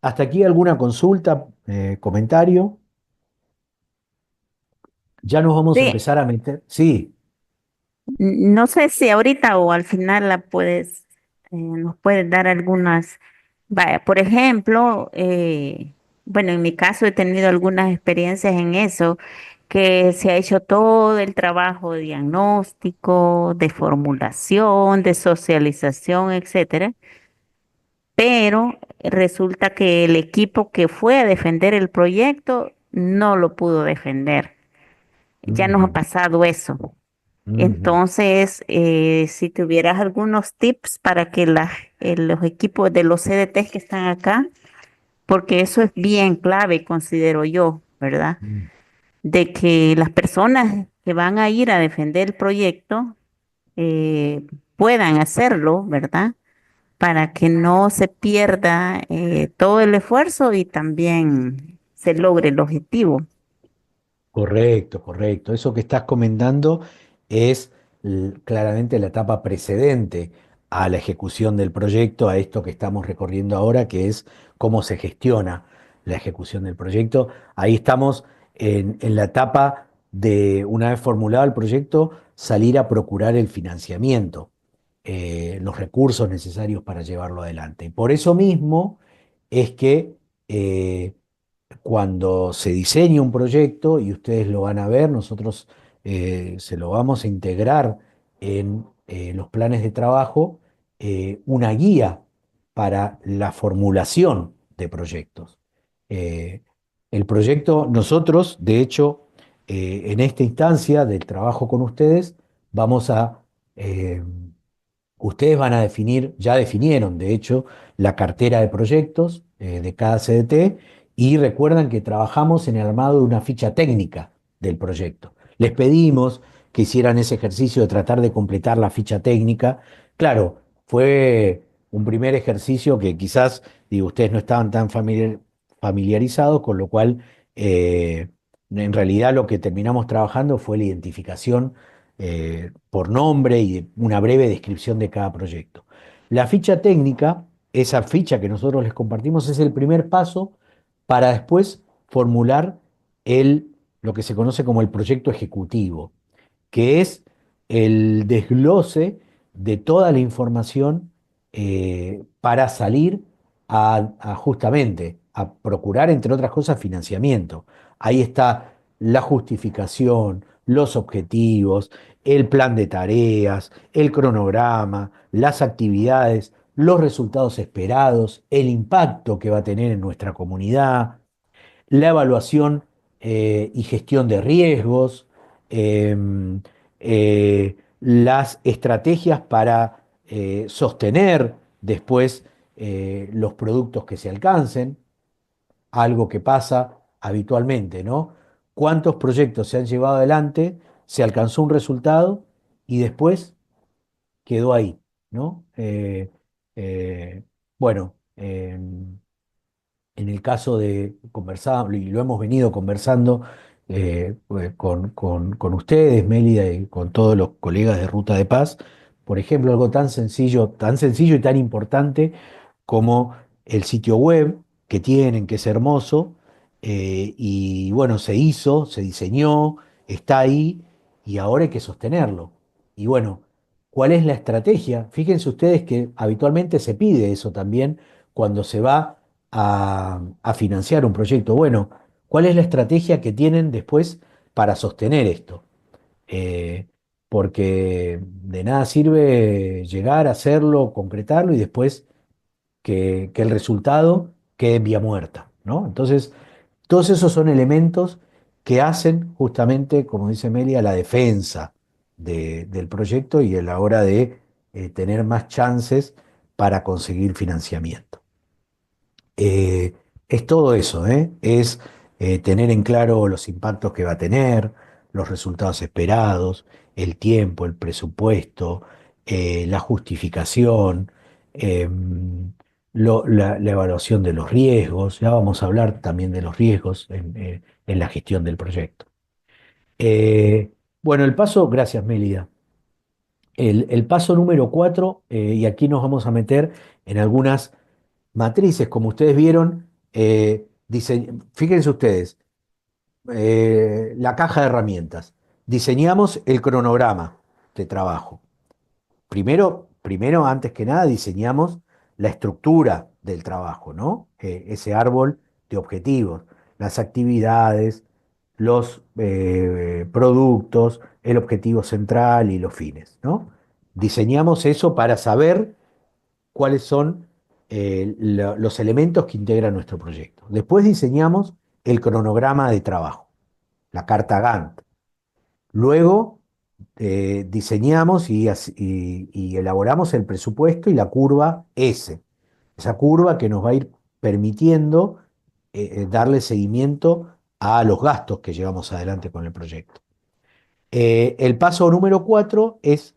¿Hasta aquí alguna consulta, comentario? Ya nos vamos a Sí, empezar a meter. Sí. no sé si ahorita o al final nos puedes dar algunas, vaya, por ejemplo, bueno, en mi caso he tenido algunas experiencias en eso, que se ha hecho todo el trabajo de diagnóstico, de formulación, de socialización, etcétera, pero resulta que el equipo que fue a defender el proyecto no lo pudo defender. Ya nos ha Ujú, pasado eso. ujú. Entonces, si tuvieras algunos tips para que los equipos de los CDTs que están acá, porque eso es bien clave, considero yo, ¿verdad? Mm. De que las personas que van a ir a defender el proyecto eh, puedan hacerlo, ¿verdad? Para que no se pierda todo el esfuerzo y también se logre el objetivo. Correcto, correcto. Eso que estás comentando es claramente la etapa precedente a la ejecución del proyecto, a esto que estamos recorriendo ahora, que es cómo se gestiona la ejecución del proyecto. Ahí estamos en la etapa de, una vez formulado el proyecto, salir a procurar el financiamiento, los recursos necesarios para llevarlo adelante. Y por eso mismo es que cuando se diseñe un proyecto, y ustedes lo van a ver, nosotros se lo vamos a integrar en los planes de trabajo, una guía para la formulación de proyectos. Eh, el proyecto, nosotros, de hecho, en esta instancia del trabajo con ustedes, vamos a eh, ustedes van a definir, ya definieron, de hecho, la cartera de proyectos de cada CDT, y recuerdan que trabajamos en el armado de una ficha técnica del proyecto. Les pedimos que hicieran ese ejercicio de tratar de completar la ficha técnica. Claro, fue un primer ejercicio que quizás, digo, ustedes no estaban tan familiarizados, con lo cual en realidad lo que terminamos trabajando fue la identificación por nombre y una breve descripción de cada proyecto. La ficha técnica, esa ficha que nosotros les compartimos, es el primer paso para después formular lo que se conoce como el proyecto ejecutivo, que es el desglose de toda la información para salir justamente a procurar, entre otras cosas, financiamiento. Ahí está la justificación, los objetivos, el plan de tareas, el cronograma, las actividades, los resultados esperados, el impacto que va a tener en nuestra comunidad, la evaluación y gestión de riesgos, las estrategias para sostener después los productos que se alcancen, algo que pasa habitualmente, ¿no? ¿Cuántos proyectos se han llevado adelante, se alcanzó un resultado y después quedó ahí, ¿no? Bueno, en el caso de conversar, y lo hemos venido conversando con ustedes, Mélida, y con todos los colegas de Ruta de Paz, por ejemplo, algo tan sencillo y tan importante como el sitio web que tienen, que es hermoso, y bueno, se hizo, se diseñó, está ahí, y ahora hay que sostenerlo. Y bueno, ¿cuál es la estrategia? Fíjense ustedes que habitualmente se pide eso también cuando se va a financiar un proyecto. Bueno, ¿cuál es la estrategia que tienen después para sostener esto? Eh, Porque de nada sirve llegar a hacerlo, concretarlo y después que el resultado quede en vía muerta, ¿no? Entonces, todos esos son elementos que hacen justamente, como dice Melia, la defensa del proyecto y a la hora de tener más chances para conseguir financiamiento. Eh, es todo eso, ¿eh? Es tener en claro los impactos que va a tener, los resultados esperados, el tiempo, el presupuesto, la justificación, la evaluación de los riesgos. Ya vamos a hablar también de los riesgos en la gestión del proyecto. Eh, bueno, gracias Mélida. El paso número 4, y aquí nos vamos a meter en algunas matrices, como ustedes vieron. Fíjense ustedes, la caja de herramientas. Diseñamos el cronograma de trabajo. Primero, antes que nada, diseñamos la estructura del trabajo, ¿no? Ese árbol de objetivos, las actividades, los productos, el objetivo central y los fines, ¿no? Diseñamos eso para saber cuáles son los elementos que integran nuestro proyecto. Después diseñamos el cronograma de trabajo, la carta Gantt. Luego diseñamos y elaboramos el presupuesto y la curva S, esa curva que nos va a ir permitiendo darle seguimiento a los gastos que llevamos adelante con el proyecto. El paso número 4 es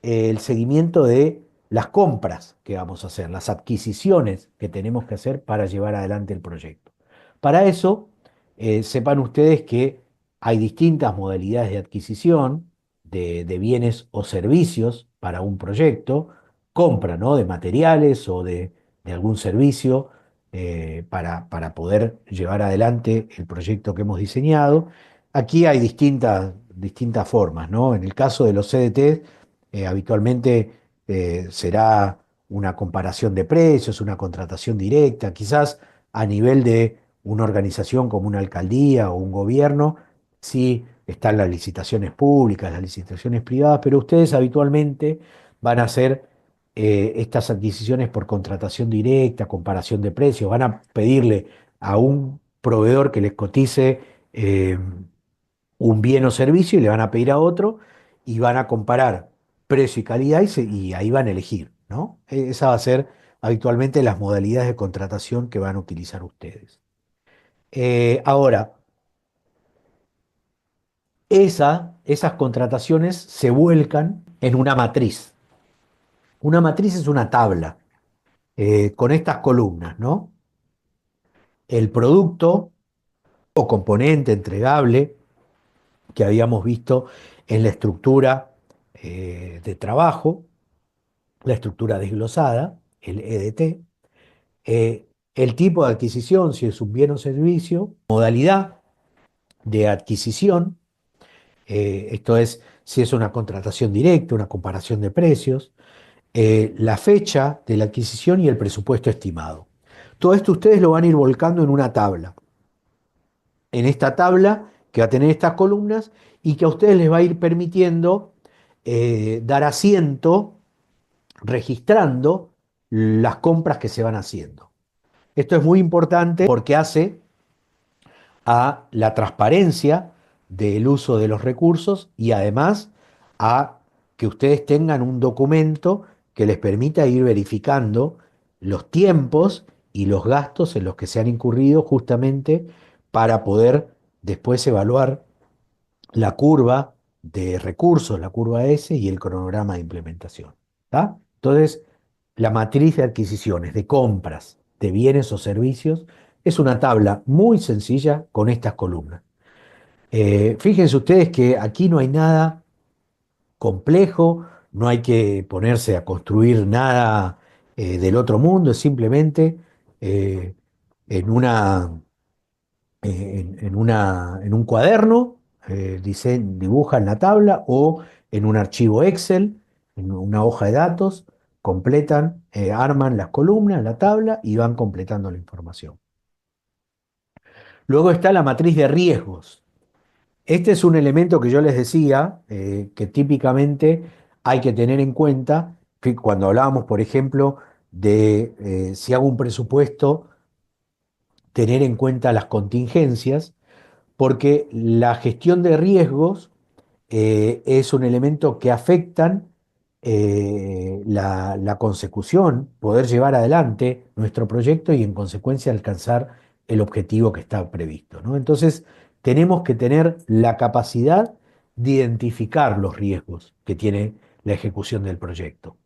el seguimiento de las compras que vamos a hacer, las adquisiciones que tenemos que hacer para llevar adelante el proyecto. Para eso, sepan ustedes que hay distintas modalidades de adquisición de bienes o servicios para un proyecto, compra, ¿no? De materiales o de algún servicio para poder llevar adelante el proyecto que hemos diseñado. Aquí hay distintas formas, ¿no? En el caso de los CDT, habitualmente será una comparación de precios, una contratación directa, quizás a nivel de una organización como una alcaldía o un gobierno, sí están las licitaciones públicas, las licitaciones privadas, pero ustedes habitualmente van a hacer estas adquisiciones por contratación directa, comparación de precios, van a pedirle a un proveedor que les cotice un bien o servicio y le van a pedir a otro y van a comparar precio y calidad y ahí van a elegir, ¿no? Esa va a ser habitualmente las modalidades de contratación que van a utilizar ustedes. Ahora, esas contrataciones se vuelcan en una matriz. Una matriz es una tabla con estas columnas, ¿no? El producto o componente entregable que habíamos visto en la estructura de trabajo, la estructura desglosada, el EDT, el tipo de adquisición, si es un bien o servicio, modalidad de adquisición, esto es si es una contratación directa, una comparación de precios, la fecha de la adquisición y el presupuesto estimado. Todo esto ustedes lo van a ir volcando en una tabla. En esta tabla que va a tener estas columnas y que a ustedes les va a ir permitiendo dar asiento registrando las compras que se van haciendo. Esto es muy importante porque hace a la transparencia del uso de los recursos y además a que ustedes tengan un documento que les permita ir verificando los tiempos y los gastos en los que se han incurrido justamente para poder después evaluar la curva de recursos, la curva S y el cronograma de implementación. ¿Tá? Entonces, la matriz de adquisiciones, de compras, de bienes o servicios, es una tabla muy sencilla con estas columnas. Fíjense ustedes que aquí no hay nada complejo, no hay que ponerse a construir nada del otro mundo, es simplemente eh, en en un cuaderno, dibujan la tabla o en un archivo Excel, en una hoja de datos, completan, arman las columnas, la tabla y van completando la información. Luego está la matriz de riesgos. Este es un elemento que yo les decía que típicamente hay que tener en cuenta que cuando hablábamos, por ejemplo, de si hago un presupuesto, tener en cuenta las contingencias porque la gestión de riesgos es un elemento que afectan la consecución, poder llevar adelante nuestro proyecto y en consecuencia alcanzar el objetivo que está previsto, ¿no? Entonces, tenemos que tener la capacidad de identificar los riesgos que tiene la ejecución del proyecto.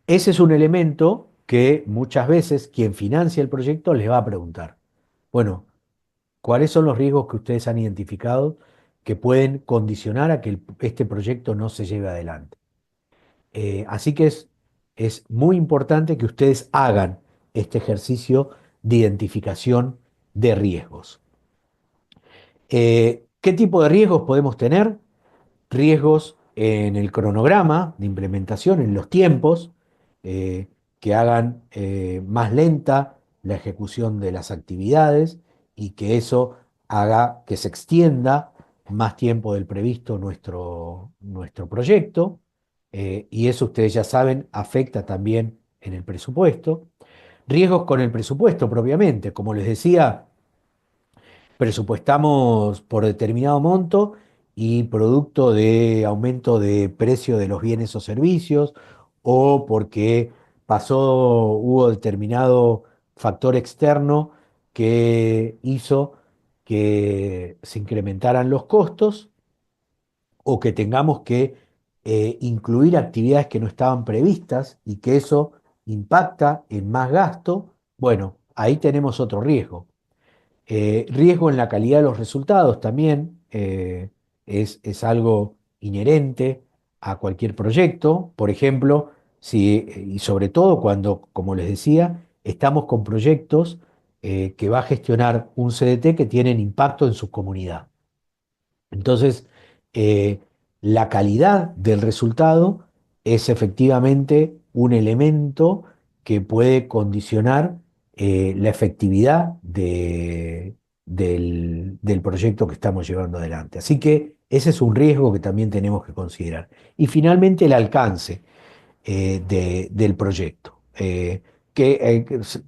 Ese es un elemento que muchas veces quien financia el proyecto les va a preguntar, bueno, ¿cuáles son los riesgos que ustedes han identificado que pueden condicionar a que este proyecto no se lleve adelante? Así que es muy importante que ustedes hagan este ejercicio de identificación de riesgos. ¿Qué tipo de riesgos podemos tener? Riesgos en el cronograma de implementación, en los tiempos, eh, que hagan más lenta la ejecución de las actividades y que eso haga que se extienda más tiempo del previsto nuestro proyecto. Y eso ustedes ya saben, afecta también en el presupuesto. Riesgos con el presupuesto propiamente, como les decía, presupuestamos por determinado monto y producto de aumento de precio de los bienes o servicios o porque hubo determinado factor externo que hizo que se incrementaran los costos o que tengamos que incluir actividades que no estaban previstas y que eso impacta en más gasto, bueno, ahí tenemos otro riesgo. Riesgo en la calidad de los resultados también es algo inherente a cualquier proyecto. Por ejemplo, si, y sobre todo cuando, como les decía, estamos con proyectos que va a gestionar un CDT que tienen impacto en su comunidad. Entonces, eh, la calidad del resultado es efectivamente un elemento que puede condicionar la efectividad del proyecto que estamos llevando adelante. Así que ese es un riesgo que también tenemos que considerar. Y finalmente el alcance del proyecto.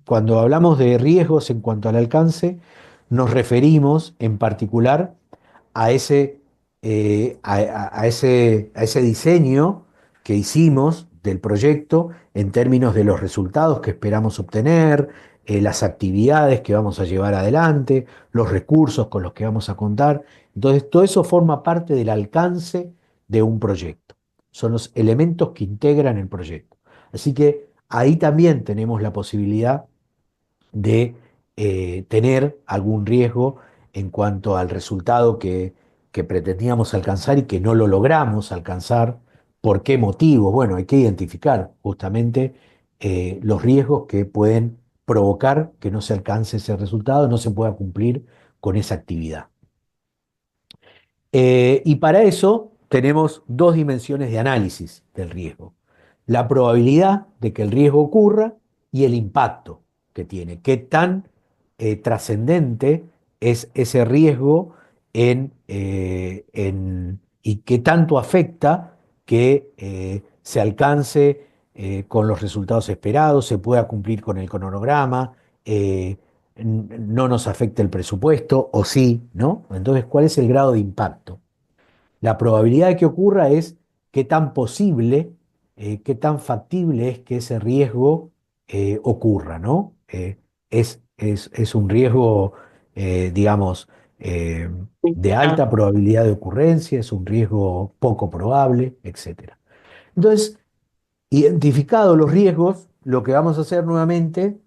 Cuando hablamos de riesgos en cuanto al alcance, nos referimos en particular a ese diseño que hicimos del proyecto en términos de los resultados que esperamos obtener, las actividades que vamos a llevar adelante, los recursos con los que vamos a contar. Entonces, todo eso forma parte del alcance de un proyecto. Son los elementos que integran el proyecto. Así que ahí también tenemos la posibilidad de tener algún riesgo en cuanto al resultado que pretendíamos alcanzar y que no lo logramos alcanzar. ¿Por qué motivos? Bueno, hay que identificar justamente los riesgos que pueden provocar que no se alcance ese resultado, no se pueda cumplir con esa actividad. Y para eso tenemos dos dimensiones de análisis del riesgo. La probabilidad de que el riesgo ocurra y el impacto que tiene. Qué tan trascendente es ese riesgo y qué tanto afecta que se alcance con los resultados esperados, se pueda cumplir con el cronograma, no nos afecte el presupuesto, o sí, ¿no? Entonces, ¿cuál es el grado de impacto? La probabilidad de que ocurra es qué tan posible, qué tan factible es que ese riesgo ocurra, ¿no? Es un riesgo, digamos, eh, de Ah, alta probabilidad de ocurrencia, es un riesgo poco probable, etcétera. Entonces, identificados los riesgos, lo que vamos a hacer nuevamente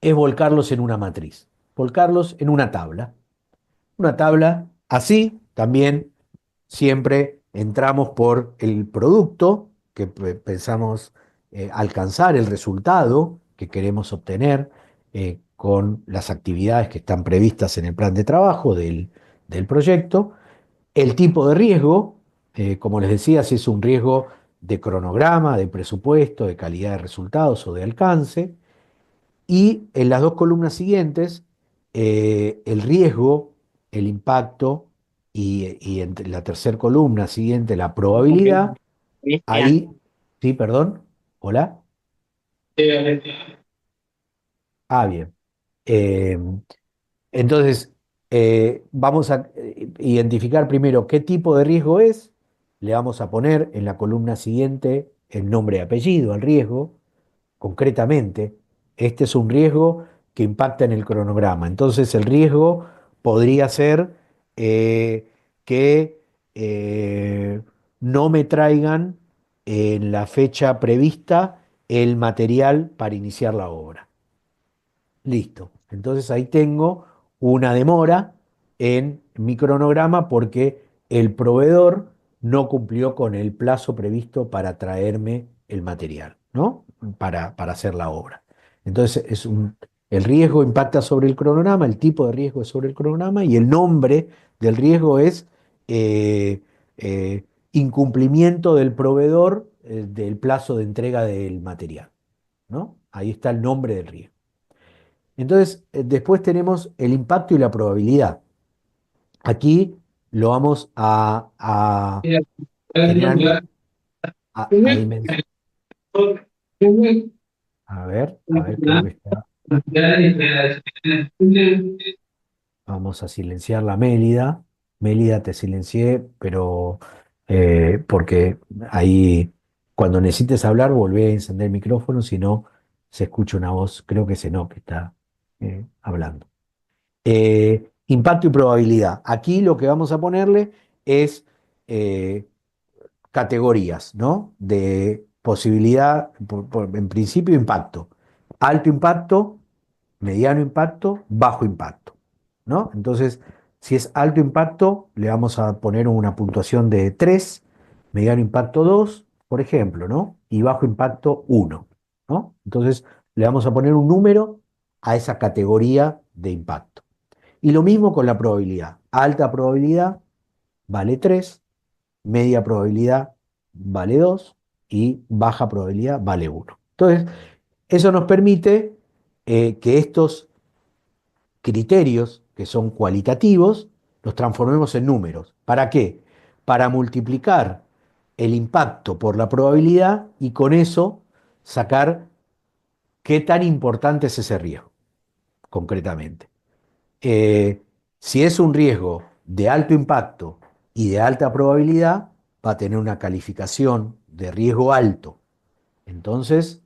es volcarlos en una matriz, volcarlos en una tabla. Una tabla así, también siempre entramos por el producto que pensamos alcanzar, el resultado que queremos obtener con las actividades que están previstas en el plan de trabajo del proyecto, el tipo de riesgo, como les decía, si es un riesgo de cronograma, de presupuesto, de calidad de resultados o de alcance, y en las dos columnas siguientes, el riesgo, el impacto y en la tercera columna siguiente, la ok. probabilidad. Cristian. Ahí, sí, perdón. Hola. Ah, bien. Eh, entonces, vamos a identificar primero qué tipo de riesgo es. Le vamos a poner en la columna siguiente el nombre y apellido al riesgo. Concretamente, este es un riesgo que impacta en el cronograma. Entonces, el riesgo podría ser que no me traigan en la fecha prevista el material para iniciar la obra. Listo. Entonces ahí tengo una demora en mi cronograma porque el proveedor no cumplió con el plazo previsto para traerme el material, ¿no? Para hacer la obra. Entonces El riesgo impacta sobre el cronograma, el tipo de riesgo es sobre el cronograma y el nombre del riesgo es eh, eh, incumplimiento del proveedor del plazo de entrega del material, ¿no? Ahí está el nombre del riesgo. Entonces, después tenemos el impacto y la probabilidad. Aquí lo vamos a generalmente a dimensionar. A ver, creo que está. Vamos a silenciar la Mélida. Mélida, te silencié, pero porque ahí cuando necesites hablar, volvé a encender el micrófono, si no se escucha una voz, creo que es no que está hablando. Impacto y probabilidad. Aquí lo que vamos a ponerle es eh, categorías, ¿no? De posibilidad, en principio, impacto. Alto impacto, mediano impacto, bajo impacto, ¿no? Entonces, si es alto impacto, le vamos a poner una puntuación de 3, mediano impacto 2, por ejemplo, ¿no? Y bajo impacto 1, ¿no? Entonces, le vamos a poner un número a esa categoría de impacto. Y lo mismo con la probabilidad. Alta probabilidad vale 3, media probabilidad vale 2 y baja probabilidad vale 1. Entonces, eso nos permite que estos criterios, que son cualitativos, los transformemos en números. ¿Para qué? Para multiplicar el impacto por la probabilidad y con eso sacar qué tan importante es ese riesgo, concretamente. eh, si es un riesgo de alto impacto y de alta probabilidad, va a tener una calificación de riesgo alto. Entonces,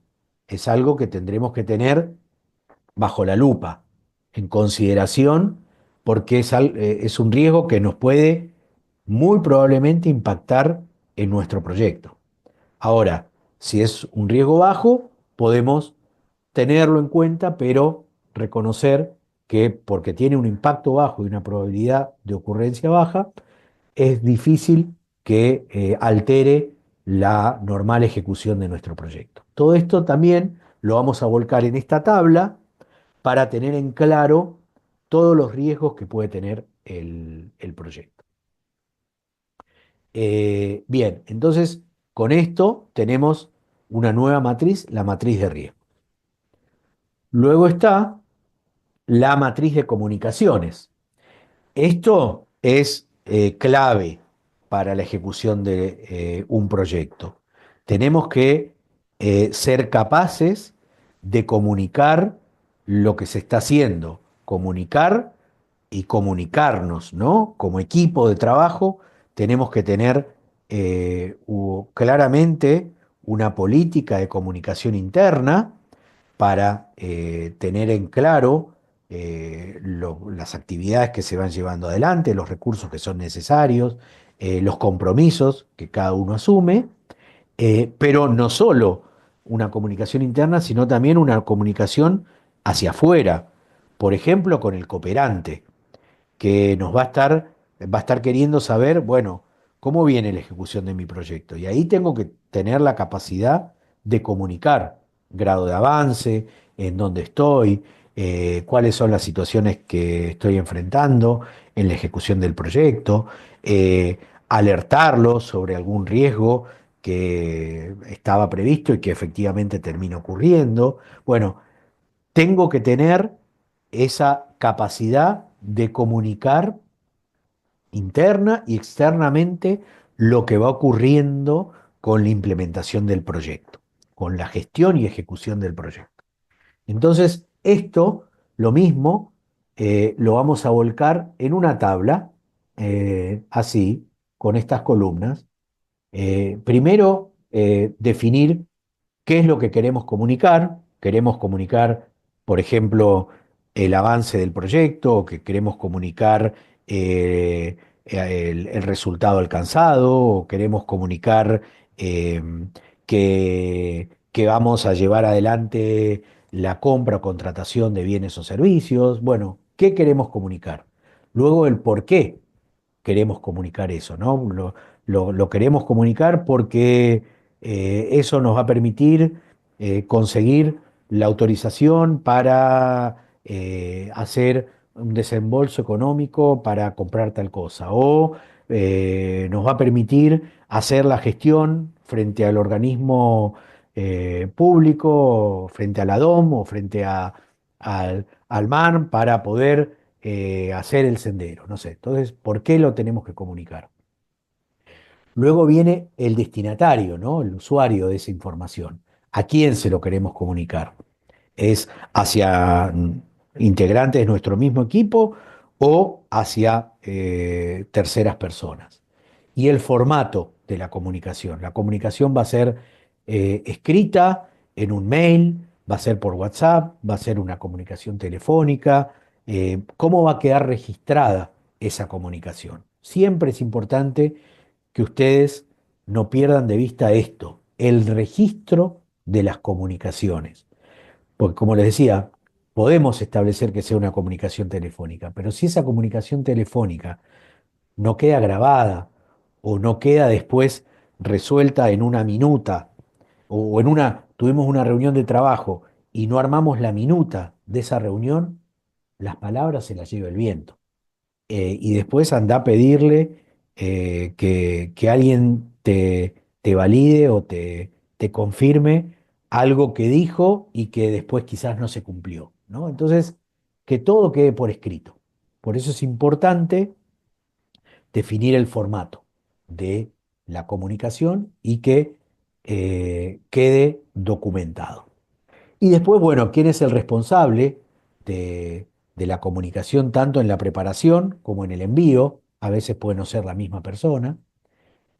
es algo que tendremos que tener bajo la lupa, en consideración, porque es un riesgo que nos puede muy probablemente impactar en nuestro proyecto. Ahora, si es un riesgo bajo, podemos tenerlo en cuenta, pero reconocer que porque tiene un impacto bajo y una probabilidad de ocurrencia baja, es difícil que altere la normal ejecución de nuestro proyecto. Todo esto también lo vamos a volcar en esta tabla para tener en claro todos los riesgos que puede tener el proyecto. Bien, entonces con esto tenemos una nueva matriz, la matriz de riesgo. Luego está la matriz de comunicaciones. Esto es clave para la ejecución de un proyecto. Tenemos que ser capaces de comunicar lo que se está haciendo, comunicar y comunicarnos, ¿no? Como equipo de trabajo tenemos que tener claramente una política de comunicación interna para tener en claro las actividades que se van llevando adelante, los recursos que son necesarios, los compromisos que cada uno asume, pero no solo una comunicación interna, sino también una comunicación hacia afuera, por ejemplo, con el cooperante que va a estar queriendo saber, bueno, cómo viene la ejecución de mi proyecto. Y ahí tengo que tener la capacidad de comunicar grado de avance, en dónde estoy, cuáles son las situaciones que estoy enfrentando en la ejecución del proyecto, alertarlo sobre algún riesgo que estaba previsto y que efectivamente termina ocurriendo. Bueno, tengo que tener esa capacidad de comunicar interna y externamente lo que va ocurriendo con la implementación del proyecto, con la gestión y ejecución del proyecto. Entonces, esto, lo mismo, lo vamos a volcar en una tabla, así, con estas columnas. Primero, definir qué es lo que queremos comunicar. Queremos comunicar, por ejemplo, el avance del proyecto, o que queremos comunicar el resultado alcanzado, o queremos comunicar eh, que vamos a llevar adelante la compra o contratación de bienes o servicios. Bueno, ¿qué queremos comunicar? Luego el por qué queremos comunicar eso, ¿no? Lo queremos comunicar porque eso nos va a permitir conseguir la autorización para hacer un desembolso económico para comprar tal cosa, o nos va a permitir hacer la gestión frente al organismo público, frente a la DOM o frente al MAN para poder hacer el sendero, no sé. Entonces, ¿por qué lo tenemos que comunicar? Luego viene el destinatario, ¿no? El usuario de esa información. ¿A quién se lo queremos comunicar? ¿Es hacia integrantes de nuestro mismo equipo o hacia terceras personas? Y el formato de la comunicación. La comunicación va a ser escrita en un mail, va a ser por WhatsApp, va a ser una comunicación telefónica. ¿Cómo va a quedar registrada esa comunicación? Siempre es importante que ustedes no pierdan de vista esto, el registro de las comunicaciones. Porque como les decía, podemos establecer que sea una comunicación telefónica, pero si esa comunicación telefónica no queda grabada o no queda después resuelta en una minuta o tuvimos una reunión de trabajo y no armamos la minuta de esa reunión, las palabras se las lleva el viento. Y después anda a pedirle que alguien te valide o te confirme algo que dijo y que después quizás no se cumplió, ¿no? Entonces, que todo quede por escrito. Por eso es importante definir el formato de la comunicación y que quede documentado. Y después, bueno, ¿quién es el responsable de la comunicación tanto en la preparación como en el envío? A veces puede no ser la misma persona.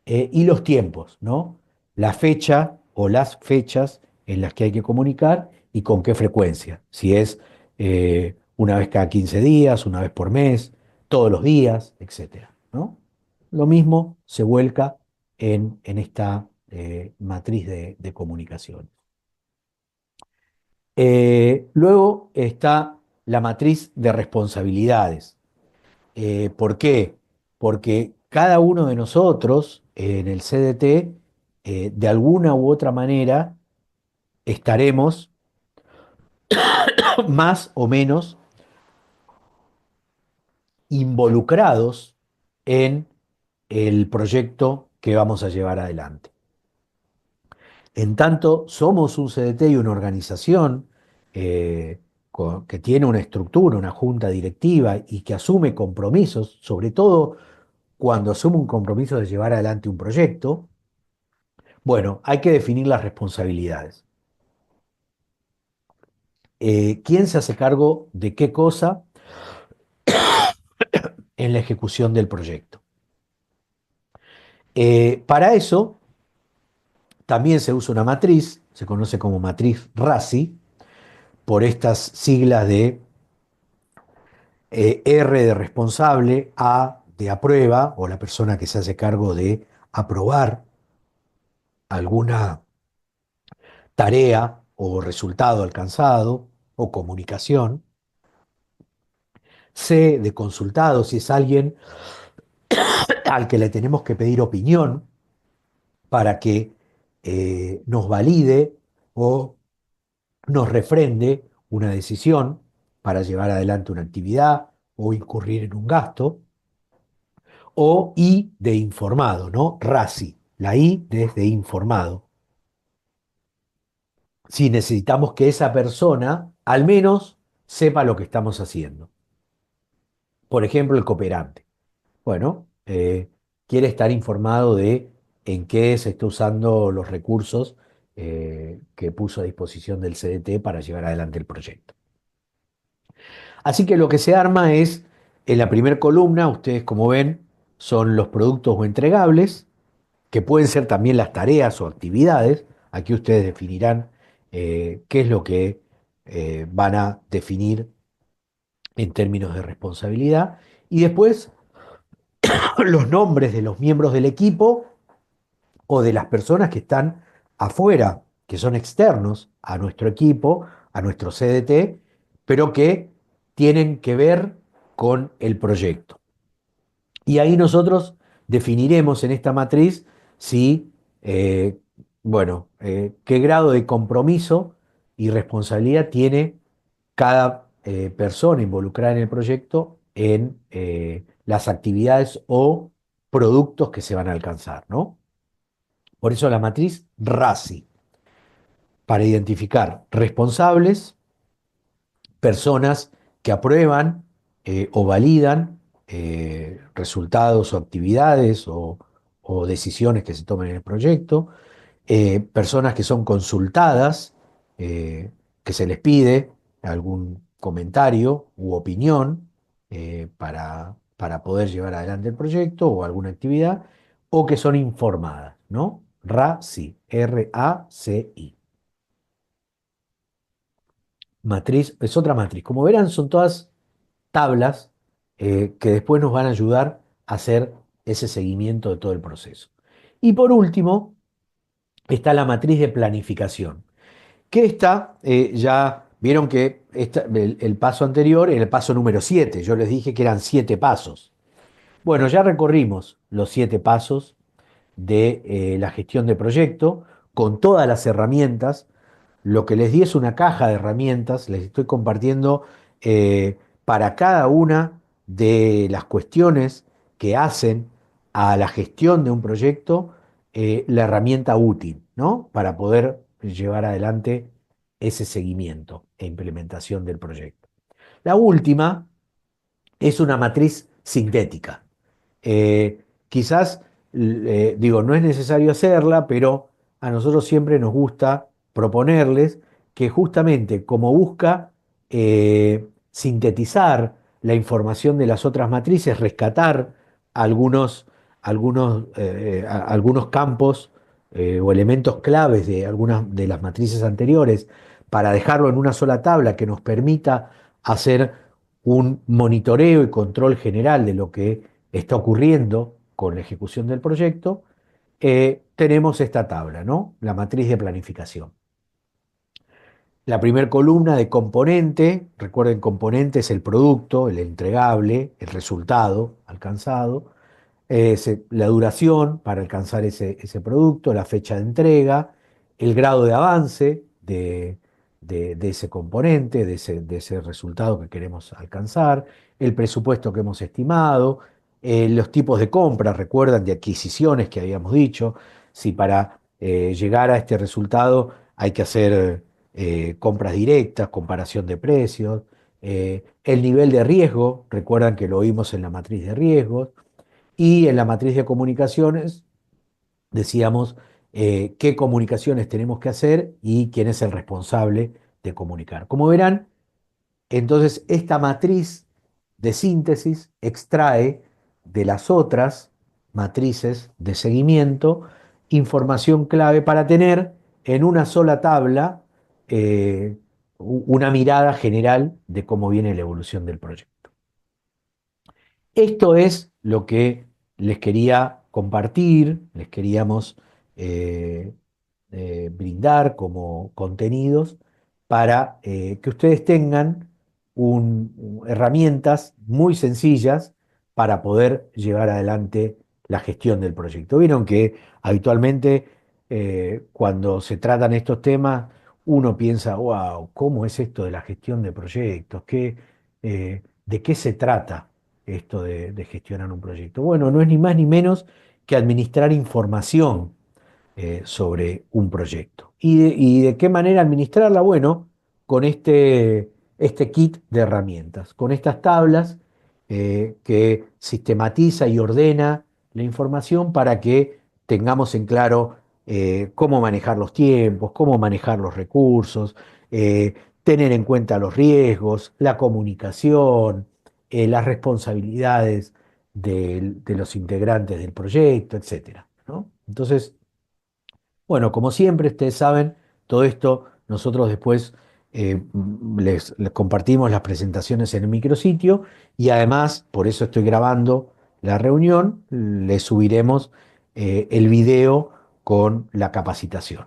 Y los tiempos, ¿no? La fecha o las fechas en las que hay que comunicar y con qué frecuencia. Si es una vez cada 15 días, una vez por mes, todos los días, etcétera, ¿no? Lo mismo se vuelca en esta matriz de comunicación. Luego está la matriz de responsabilidades. ¿Por qué? Porque cada uno de nosotros en el CDT, de alguna u otra manera, estaremos más o menos involucrados en el proyecto que vamos a llevar adelante. En tanto, somos un CDT y una organización que tiene una estructura, una junta directiva y que asume compromisos, sobre todo cuando asume un compromiso de llevar adelante un proyecto. Bueno, hay que definir las responsabilidades. ¿Quién se hace cargo de qué cosa en la ejecución del proyecto? Para eso también se usa una matriz, se conoce como matriz RACI, por estas siglas de R de responsable, A de aprueba, o la persona que se hace cargo de aprobar alguna tarea o resultado alcanzado o comunicación. C de consultado, si es alguien al que le tenemos que pedir opinión para que nos valide o nos refrende una decisión para llevar adelante una actividad o incurrir en un gasto. O I de informado, ¿no? RACI, la I desde informado. Si necesitamos que esa persona al menos sepa lo que estamos haciendo. Por ejemplo, el cooperante. Bueno, quiere estar informado de en qué se está usando los recursos que puso a disposición del CDT para llevar adelante el proyecto. Así que lo que se arma es, en la primera columna, ustedes como ven, son los productos o entregables, que pueden ser también las tareas o actividades. Aquí ustedes definirán qué es lo que van a definir en términos de responsabilidad. Y después los nombres de los miembros del equipo o de las personas que están afuera, que son externos a nuestro equipo, a nuestro CDT, pero que tienen que ver con el proyecto. Y ahí nosotros definiremos en esta matriz si, bueno, qué grado de compromiso y responsabilidad tiene cada persona involucrada en el proyecto en las actividades o productos que se van a alcanzar, ¿no? Por eso la matriz RACI, para identificar responsables, personas que aprueban o validan resultados o actividades o decisiones que se tomen en el proyecto, personas que son consultadas, que se les pide algún comentario u opinión para poder llevar adelante el proyecto o alguna actividad, o que son informadas, ¿no? RACI, RACI. Matriz, es otra matriz. Como verán, son todas tablas que después nos van a ayudar a hacer ese seguimiento de todo el proceso. Y por último, está la matriz de planificación, que está, ya vieron que el paso anterior era el paso número 7. Yo les dije que eran 7 pasos. Bueno, ya recorrimos los 7 pasos de la gestión de proyecto con todas las herramientas. Lo que les di es una caja de herramientas, les estoy compartiendo para cada una de las cuestiones que hacen a la gestión de un proyecto la herramienta útil, ¿no? Para poder llevar adelante ese seguimiento e implementación del proyecto. La última es una matriz sintética. Quizás, digo, no es necesario hacerla, pero a nosotros siempre nos gusta proponerles que justamente como busca sintetizar la información de las otras matrices, rescatar algunos, algunos campos o elementos claves de algunas de las matrices anteriores para dejarlo en una sola tabla que nos permita hacer un monitoreo y control general de lo que está ocurriendo con la ejecución del proyecto, tenemos esta tabla, ¿no? La matriz de planificación. La primera columna de componente, recuerden, componente es el producto, el entregable, el resultado alcanzado, la duración para alcanzar ese producto, la fecha de entrega, el grado de avance de ese componente, de ese resultado que queremos alcanzar, el presupuesto que hemos estimado, los tipos de compras, recuerdan, de adquisiciones que habíamos dicho, si para llegar a este resultado hay que hacer compras directas, comparación de precios, el nivel de riesgo, recuerdan que lo vimos en la matriz de riesgos, y en la matriz de comunicaciones decíamos qué comunicaciones tenemos que hacer y quién es el responsable de comunicar. Como verán, entonces esta matriz de síntesis extrae de las otras matrices de seguimiento información clave para tener en una sola tabla una mirada general de cómo viene la evolución del proyecto. Esto es lo que les quería compartir, les queríamos eh, brindar como contenidos para que ustedes tengan herramientas muy sencillas para poder llevar adelante la gestión del proyecto. Vieron que habitualmente cuando se tratan estos temas, uno piensa, wow, ¿cómo es esto de la gestión de proyectos? ¿De qué se trata esto de gestionar un proyecto? Bueno, no es ni más ni menos que administrar información sobre un proyecto. Y de qué manera administrarla? Bueno, con este kit de herramientas, con estas tablas que sistematiza y ordena la información para que tengamos en claro cómo manejar los tiempos, cómo manejar los recursos, tener en cuenta los riesgos, la comunicación, las responsabilidades de los integrantes del proyecto, etcétera, ¿no? Entonces, bueno, como siempre, ustedes saben, todo esto nosotros después les compartimos las presentaciones en el micrositio y además, por eso estoy grabando la reunión, les subiremos el video con la capacitación.